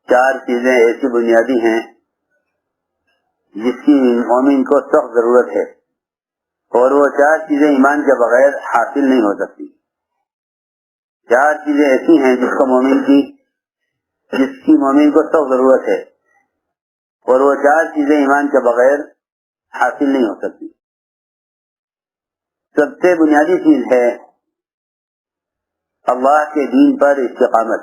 4 چیزیں ایسی بنیادی ہیں جس کی مومن کو سخت ضرورت ہے، اور وہ 4 چیزیں ایمان کے بغیر حاصل نہیں ہو سکتی۔ 4 چیزیں ایسی ہیں جس کی مومن کو سخت ضرورت ہے، اور وہ 4 چیزیں ایمان کے بغیر حاصل نہیں ہو سکتی۔ سب سے بنیادی چیز ہے اللہ کے دین پر استقامت،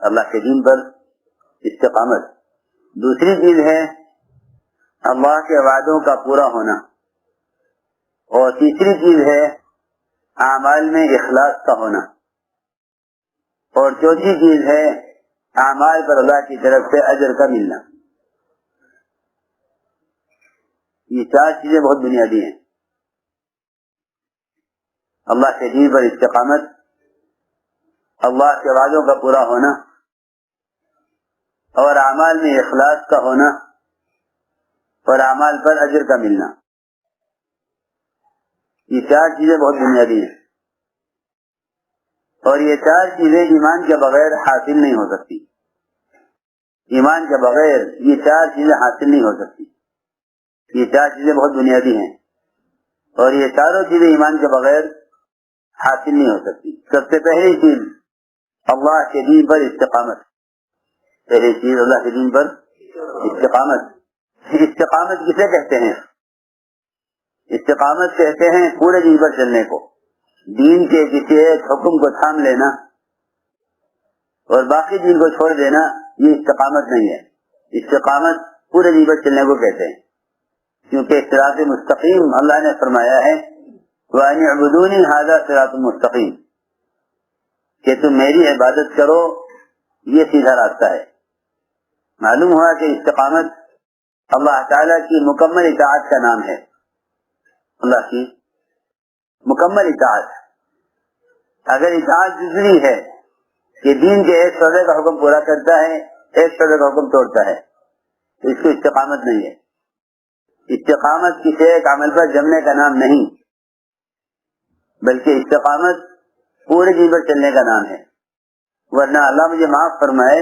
اللہ کے دین پر استقامت۔ دوسری چیز ہے اللہ کے وعدوں کا پورا ہونا، اور تیسری چیز ہے اعمال میں اخلاص کا ہونا، اور چوتھی چیز ہے اعمال پر اللہ کی طرف سے اجر کا ملنا۔ یہ 4 چیزیں بہت بنیادی ہیں، اللہ کے دین پر استقامت، اللہ کے وعدوں کا پورا ہونا، اور اعمال میں اخلاص کا ہونا، اور اعمال پر اجر کا ملنا۔ یہ 4 چیزیں بہت بنیادی ہیں، اور یہ 4 چیزیں ایمان کے بغیر حاصل نہیں ہو سکتی۔ ایمان کے بغیر یہ 4 چیزیں حاصل نہیں ہو سکتی۔ یہ 4 چیزیں بہت بنیادی ہیں، اور یہ چاروں چیزیں ایمان کے بغیر حاصل نہیں ہو سکتی۔ سب سے پہلی چیز اللہ کے دین پر استقامت، پہلی چیز اللہ کے دین پر استقامت۔ استقامت کسے کہتے ہیں؟ استقامت کہتے ہیں پورے دین پر چلنے کو، دین کے کسی ایک حکم کو تھام لینا اور باقی دین کو چھوڑ دینا، یہ استقامت نہیں ہے۔ استقامت پورے دین پر چلنے کو کہتے ہیں، کیونکہ صراط مستقیم اللہ نے فرمایا ہے وَأَنِ اعْبُدُونِي هَذَا صِرَاطٌ مُسْتَقِيمٌ، کہ تم میری عبادت کرو، یہ سیدھا راستہ ہے۔ معلوم ہوا کہ استقامت اللہ تعالیٰ کی مکمل اطاعت کا نام ہے، اللہ کی مکمل اطاعت۔ اگر اطاعت جزوی ہے کہ دین کے ایک شعبے کا حکم پورا کرتا ہے، ایک شعبے کا حکم توڑتا ہے، تو اس کو استقامت نہیں ہے۔ استقامت کسی ایک عمل پر جمنے کا نام نہیں، بلکہ استقامت پورے دین پر چلنے کا نام ہے۔ ورنہ اللہ مجھے معاف فرمائے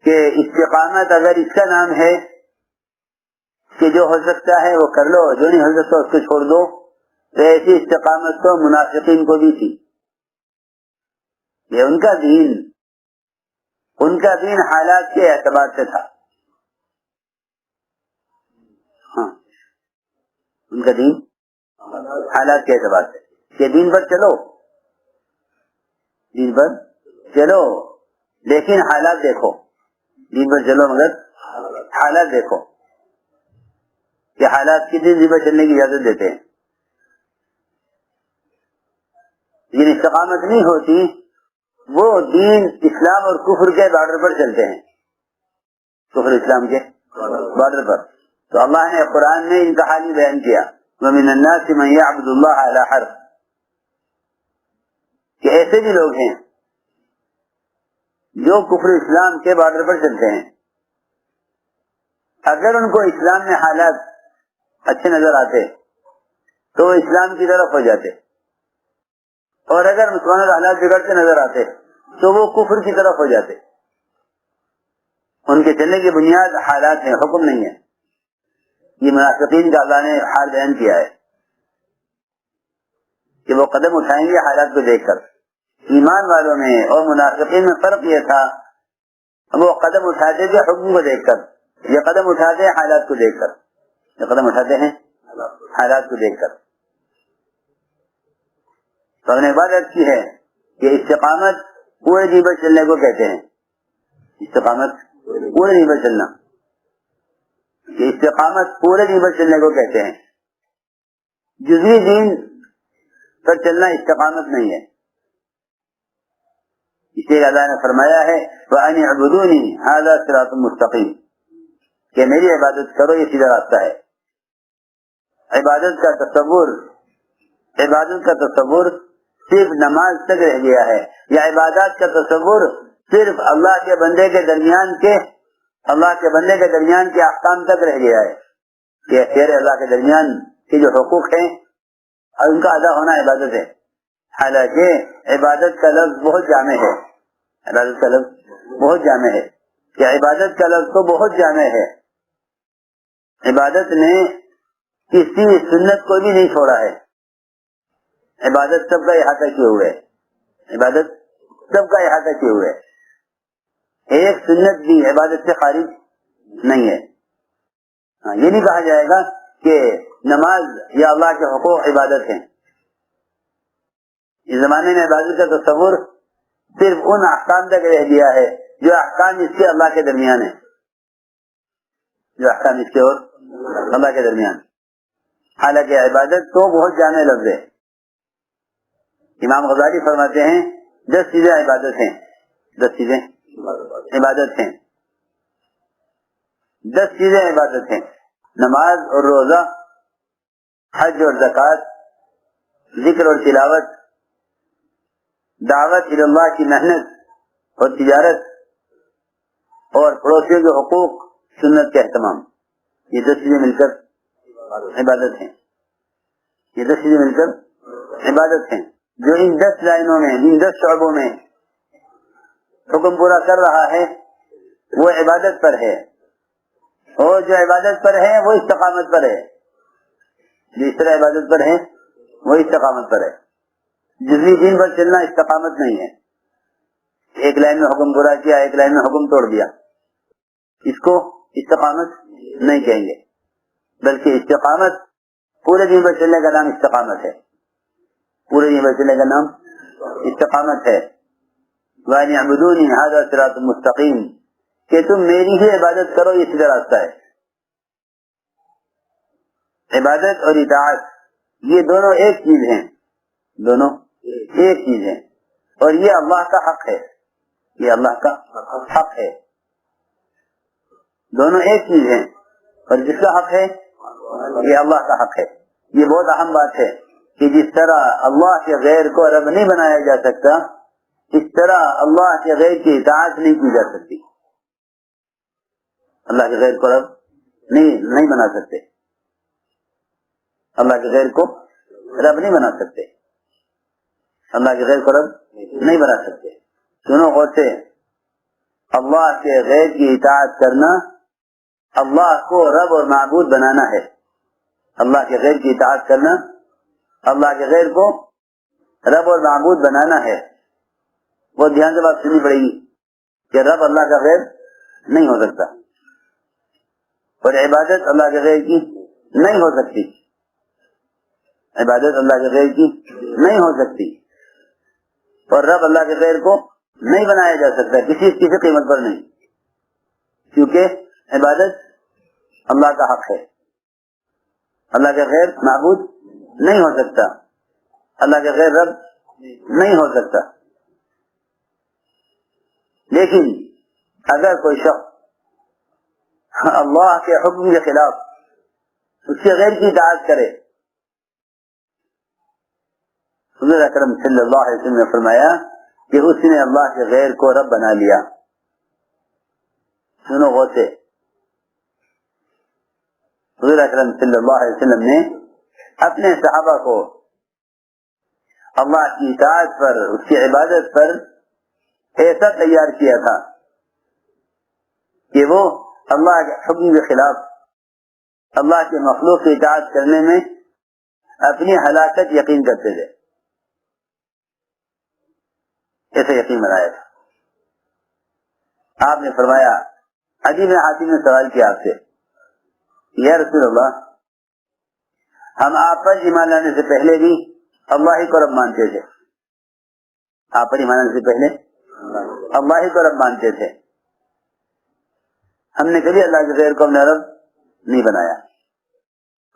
کہ استقامت اگر اس کا نام ہے کہ جو ہو سکتا ہے وہ کر لو، جو نہیں ہو سکتا اس کو چھوڑ دو، تو ایسی استقامت تو منافقین کو بھی تھی۔ یہ ان کا دین حالات کے اعتبار سے تھا۔ ہاں، ان کا دین حالات کے اعتبار سے کہ دین پر چلو، دین پر چلو لیکن حالات دیکھو، دین پر چلو مگر حالات دیکھو کہ حالات کتنے دن پر چلنے کی اجازت دیتے ہیں۔ لیکن استقامت نہیں ہوتی، وہ دین اسلام اور کفر کے بارڈر پر چلتے ہیں، کفر اسلام کے بارڈر پر۔ تو اللہ نے قرآن میں ان کا حال ہی بیان کیا وَمِنَ النَّاسِ مَن يَعْبُدُ اللَّهَ عَلَى حَرْفٍ، کہ ایسے بھی لوگ ہیں جو کفر اسلام کے بارڈر پر چلتے ہیں۔ اگر ان کو اسلام میں حالات اچھے نظر آتے تو وہ اسلام کی طرف ہو جاتے، اور اگر مسلمانوں کے حالات بگڑتے نظر آتے تو وہ کفر کی طرف ہو جاتے۔ ان کے چلنے کی بنیاد حالات ہیں، حکم نہیں ہے۔ یہ منافقین کا اللہ نے حال بیان کیا ہے کہ وہ قدم اٹھائیں گے حالات کو دیکھ کر۔ ایمان والوں میں اور منافقین میں فرق یہ تھا، وہ قدم اٹھاتے تھے حکم کو دیکھ کر، یہ قدم اٹھاتے ہیں حالات کو دیکھ کر، یہ قدم اٹھاتے ہیں حالات کو دیکھ کر۔ تو ہم نے بات عرض کی ہے کہ استقامت پورے دین پر چلنے کو کہتے ہیں۔ استقامت پورے دین پر چلنا، کہ استقامت پورے دین پر چلنے کو کہتے ہیں۔ جزوی دین پر چلنا استقامت نہیں ہے۔ اس لیے اللہ نے فرمایا ہے وَأَنِ اعْبُدُونِي هَذَا صِرَاطٌ مُسْتَقِيمٌ، کہ میری عبادت کرو، یہ سیدھا راستہ ہے۔ عبادت کا تصور صرف نماز تک رہ گیا ہے، یا عبادات کا تصور صرف اللہ کے بندے کے درمیان کے احکام تک رہ گیا ہے، کہ خیر اللہ کے درمیان کے جو حقوق ہیں اور ان کا ادا ہونا عبادت ہے۔ حالانکہ عبادت کا لفظ بہت جامع ہے، عبادت کا لفظ بہت جامع ہے کہ عبادت کا لفظ تو بہت جامع ہے. عبادت نے کسی سنت کو بھی نہیں چھوڑا ہے. عبادت سب کا احاطہ کیے ہوئے ہے. عبادت سب کا احاطہ کیے ہوئے ہے. ایک سنت بھی عبادت سے خارج نہیں ہے. یہ نہیں کہا جائے گا کہ نماز یا اللہ کے حقوق عبادت ہیں. اس زمانے میں عبادت کا تصور صرف ان احکام تک رہ گیا ہے جو احکام اس کے اللہ کے درمیان ہے. جو احکام اس کے اور اللہ کے درمیان. حالانکہ عبادت تو بہت جامع لفظ ہے. امام غزالی فرماتے ہیں 10 چیزیں عبادت ہیں. 10 چیزیں عبادت ہیں. 10 چیزیں عبادت ہیں. نماز اور روزہ، حج اور زکوٰۃ، ذکر اور تلاوت، دعوت اللہ کی محنت اور تجارت، اور پڑوسیوں کے حقوق، سنت کا اہتمام. یہ 10 چیزیں مل کر عبادت ہیں. یہ 10 چیزیں مل کر عبادت ہیں. جو ان 10 لائنوں میں، ان 10 شعبوں میں حکم پورا کر رہا ہے وہ عبادت پر ہے. اور جو عبادت پر ہے وہ استقامت پر ہے. جو اس طرح عبادت پر ہے وہ استقامت پر ہے. جزوی دین پر چلنا استقامت نہیں ہے. ایک لائن میں حکم پورا کیا، ایک لائن میں حکم توڑ دیا، اس کو استقامت نہیں کہیں گے. بلکہ استقامت، پورے دین پر چلنے کا نام استقامت ہے. پورے دین پر چلنے کا نام استقامت ہے. وَأَنِ اعْبُدُونِي هَذَا صِرَاطٌ مُسْتَقِيمٌ، کہ تم میری ہی عبادت کرو، یہ سیدھا راستہ ہے. عبادت اور اطاعت یہ دونوں ایک چیز ہیں. دونوں ایک چیز ہیں. اور یہ اللہ کا حق ہے. یہ اللہ کا حق ہے. دونوں ایک چیز ہیں. اور جس کا حق ہے یہ اللہ کا حق ہے. یہ بہت اہم بات ہے کہ جس طرح اللہ کے غیر کو رب نہیں بنایا جا سکتا، اس طرح اللہ کے غیر کی اطاعت نہیں کی جا سکتی. اللہ کے غیر کو رب نہیں بنا سکتے. اللہ کے غیر کو رب نہیں بنا سکتے. اللہ کے غیر کو رب نہیں بنا سکتے. سنو غور سے، اللہ کے غیر کی اطاعت کرنا اللہ کو رب اور معبود بنانا ہے. اللہ کے غیر کی اطاعت کرنا اللہ کے غیر کو رب اور معبود بنانا ہے. بہت دھیان سے بات سننی پڑے گی کہ رب اللہ کا غیر نہیں ہو سکتا، اور عبادت اللہ کے غیر کی نہیں ہو سکتی. عبادت اللہ کے غیر کی نہیں ہو سکتی. اور رب اللہ کے غیر کو نہیں بنایا جا سکتا کسی قیمت پر نہیں، کیونکہ عبادت اللہ کا حق ہے. اللہ کے غیر معبود نہیں ہو سکتا. اللہ کے غیر رب نہیں ہو سکتا. لیکن اگر کوئی شخص اللہ کے حکم کے خلاف اس کے غیر کی اطاعت کرے، حضور اکرم صلی اللہ علیہ وسلم نے فرمایا کہ اس نے اللہ کے غیر کو رب بنا لیا. سنو غور سے، حضور اکرم صلی اللہ علیہ وسلم نے اپنے صحابہ کو اللہ کی اطاعت پر، اس کی عبادت پر ایسا تیار کیا تھا کہ وہ اللہ کے حکم کے خلاف اللہ کے مخلوق کی اطاعت کرنے میں اپنی ہلاکت یقین کرتے تھے. ایسے یقین بنایا تھا. آپ نے فرمایا، عدی بن حاتم نے سوال کیا آپ سے، یا رسول اللہ، ہم آپ پر ایمان لانے سے پہلے بھی اللہ ہی کو رب مانتے تھے. آپ پر ایمان لانے سے پہلے اللہ ہی کو رب مانتے تھے. ہم نے کبھی اللہ کے غیر کو اپنا رب نہیں بنایا.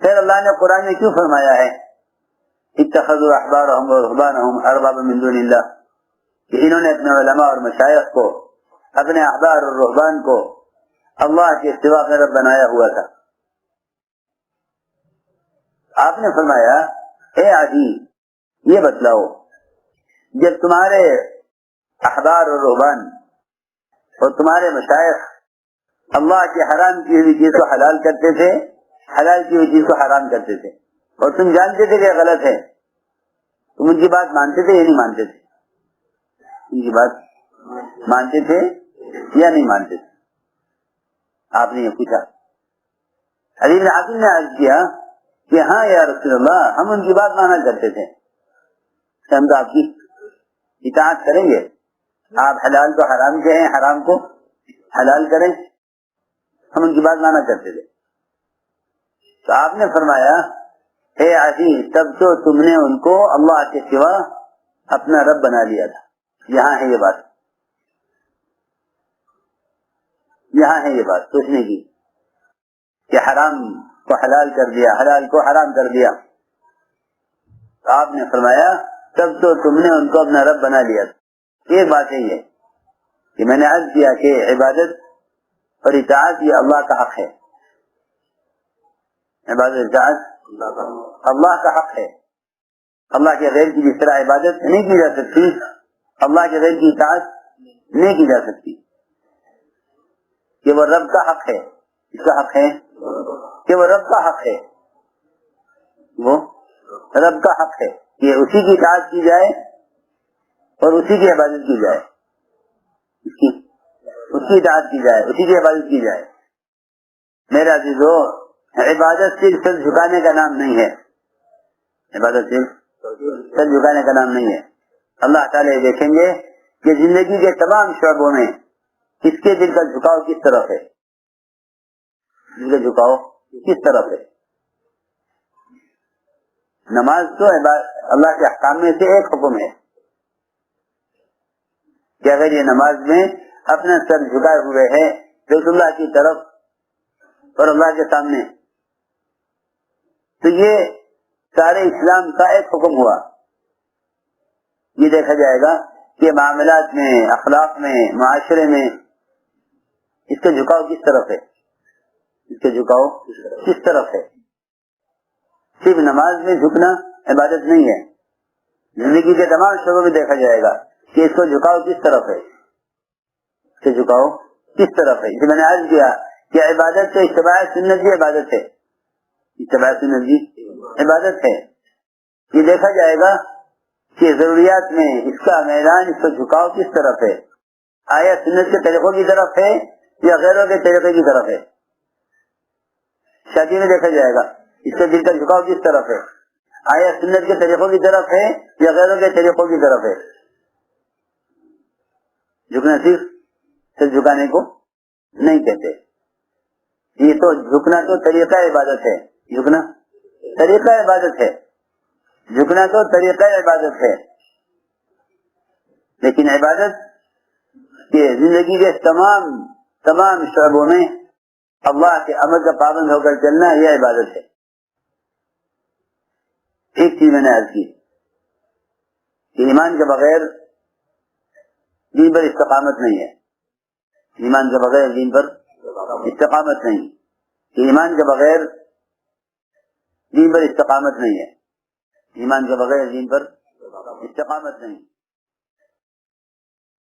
پھر اللہ نے قرآن میں کیوں فرمایا ہے اتخذوا احبارهم ورهبانهم اربابا من دون اللہ، کہ انہوں نے اپنے علماء اور مشائخ کو، اپنے احبار اور رہبان کو اللہ کے سوا میں رب بنایا ہوا تھا. آپ نے فرمایا، اے عدی یہ بتلاؤ، جب تمہارے احبار اور رہبان اور تمہارے مشائخ اللہ کے حرام کی ہوئی چیز کو حلال کرتے تھے، حلال کی ہوئی چیز کو حرام کرتے تھے، اور تم جانتے تھے کہ غلط ہے، تم ان کی بات مانتے تھے یا نہیں مانتے تھے؟ ان کی بات مانتے تھے یا نہیں مانتے تھے؟ آپ نے یہ پوچھا. علی بن حاتم نے عرض کیا کہ ہاں یا رسول اللہ ہم ان کی بات مانا کرتے تھے, ہم تو آپ کی اطاعت کریں گے, آپ حلال کو حرام کہیں حرام کو حلال کریں, ہم ان کی بات مانا کرتے تھے. تو آپ نے فرمایا اے علی تب تو تم نے ان کو اللہ کے سوا اپنا رب بنا لیا تھا. یہاں ہے یہ بات, یہاں ہے یہ بات سوچنے کی کہ حرام کو حلال کر دیا, حلال کو حرام کر دیا. تو آپ نے فرمایا تب تو تم نے ان کو اپنا رب بنا لیا تھا. ایک بات ہے یہ کہ میں نے عرض کیا کہ عبادت اور اطاعت یہ اللہ کا حق ہے. عبادت اطاعت اللہ کا حق ہے. اللہ کے غیر کی جس طرح عبادت نہیں کی جا سکتی, اللہ کے غیر کی اطاعت نہیں کی جا سکتی. کہ وہ رب کا حق ہے, اس کا حق ہے کہ وہ رب کا حق ہے, وہ رب کا حق ہے کہ اسی کی اطاعت کی جائے اور اسی کی عبادت کی جائے, اس کی اطاعت کی جائے, اسی کی عبادت کی جائے. میرا عزیزو, عبادت صرف سر جھکانے کا نام نہیں ہے, عبادت صرف سر جھکانے کا نام نہیں ہے. اللہ تعالی دیکھیں گے کہ زندگی کے تمام شعبوں میں کس کے دل کا جھکاؤ کس طرف ہے, دل کا جھکاؤ کس طرف ہے. نماز تو اللہ کے احکام میں سے ایک حکم ہے کہ اگر یہ نماز میں اپنا سر جھکائے ہوئے ہے بیت اللہ کی طرف اور اللہ کے سامنے, تو یہ سارے اسلام کا ایک حکم ہوا. یہ دیکھا جائے گا کہ معاملات میں, اخلاق میں, معاشرے میں اس کا جھکاؤ کس طرف ہے, اس کا جھکاؤ کس طرف ہے. صرف نماز میں جھکنا عبادت نہیں ہے, زندگی کے تمام شعبوں میں دیکھا جائے گا کہ اس کو جھکاؤ کس طرف ہے, اس کا جھکاؤ کس طرف ہے. اسے میں نے عرض کیا کہ عبادت تو اتباع سنت کی عبادت ہے, اتباع سنت کی عبادت ہے. یہ دیکھا جائے گا کہ ضروریات میں اس کا میدان, اس کا جھکاؤ کس طرف ہے. آیا سنت کے طریقوں کی طرف ہے یا غیروں کے طریقے کی طرف ہے. شادی میں دیکھا جائے گا اس کا دل کا جھکاؤ کس طرف ہے. آیا سنت کے طریقوں کی طرف ہے یا غیروں کے طریقوں کی طرف ہے. جھکنا صرف سر جھکانے کو نہیں کہتے, یہ تو جھکنا تو طریقہ عبادت ہے, جھکنا طریقہ عبادت ہے, جھکنا تو طریقہ عبادت ہے. لیکن عبادت کے زندگی کے تمام شعبوں میں اللہ کے امر کا پابند ہو کر چلنا یہ عبادت ہے. ایک چیز میں نے عرض کی کہ ایمان کے بغیر دین پر استقامت نہیں ہے, ایمان کے بغیر دین پر استقامت نہیں, کہ ایمان کے بغیر دین پر استقامت نہیں ہے, ایمان کے بغیر دین پر استقامت نہیں.